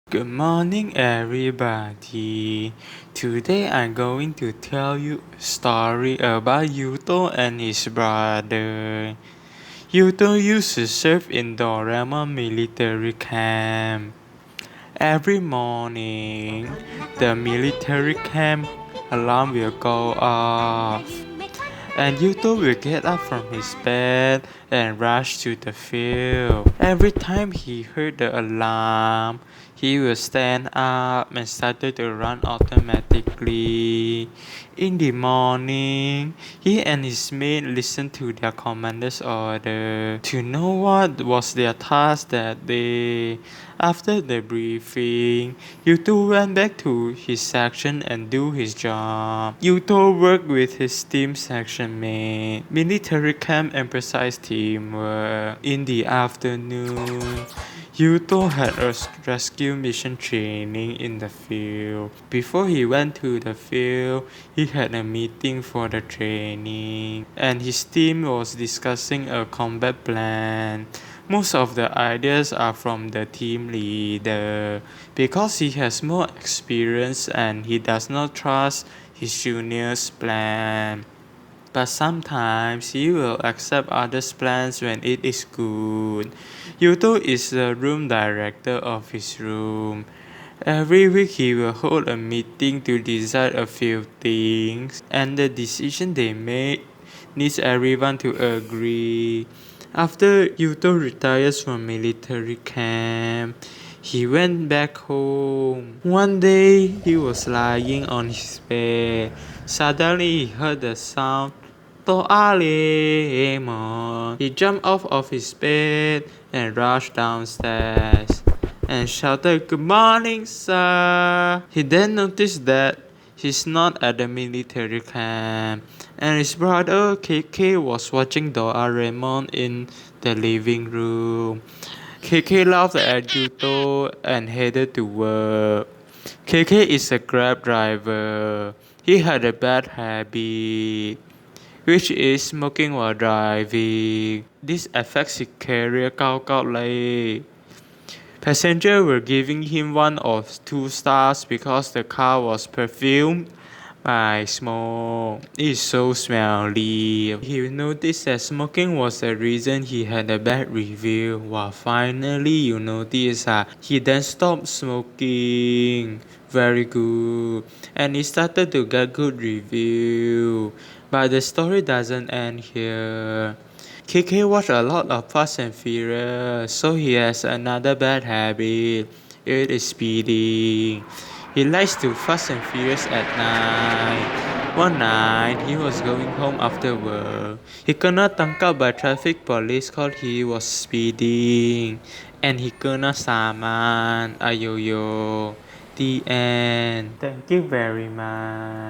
Good morning, everybody. Today I'm going to tell you a story about Yuto and his brother. Yuto used to serve in Doraemon military camp. Every morning, the military camp alarm will go off, and Yuto will get up from his bed and rush to the field. Every time he heard the alarm, he will stand up and started to run automatically. In the morning, he and his mate listened to their commander's order to know what was their task that day. After the briefing, Yuto went back to his section and do his job. Yuto worked with his team section mate. Military camp emphasized teamwork. In the afternoon, Yuto had a rescue mission training in the field. Before he went to the field, he had a meeting for the training, and his team was discussing a combat plan. Most of the ideas are from the team leader because he has more experience and he does not trust his juniors' plan. But sometimes he will accept others' plans when it is good. Yuto is the room director of his room. Every week he will hold a meeting to decide a few things, and the decision they make needs everyone to agree. After Yuto retires from military camp, he went back home. One day he was lying on his bed. Suddenly he heard the sound Doraemon. He jumped off of his bed and rushed downstairs and shouted, "Good morning, sir." He then noticed that he's not at the military camp, and his brother KK was watching Doraemon in the living room. KK laughed at Yuto and headed to work. KK is a Grab driver. He had a bad habit, which is smoking while driving. This affects his career calculate. Passengers were giving him 1 or 2 stars because the car was perfumed by smoke. It is so smelly. He noticed that smoking was the reason he had a bad review. Wow, finally you notice he then stopped smoking. Very good. And he started to get good review. But the story doesn't end here. KK watched a lot of Fast and Furious, so he has another bad habit. It is speeding. He likes to Fast and Furious at night. One night, he was going home after work. He kena tangkap by traffic police cause he was speeding. And he kena saman. Ayoyo. The end. Thank you very much.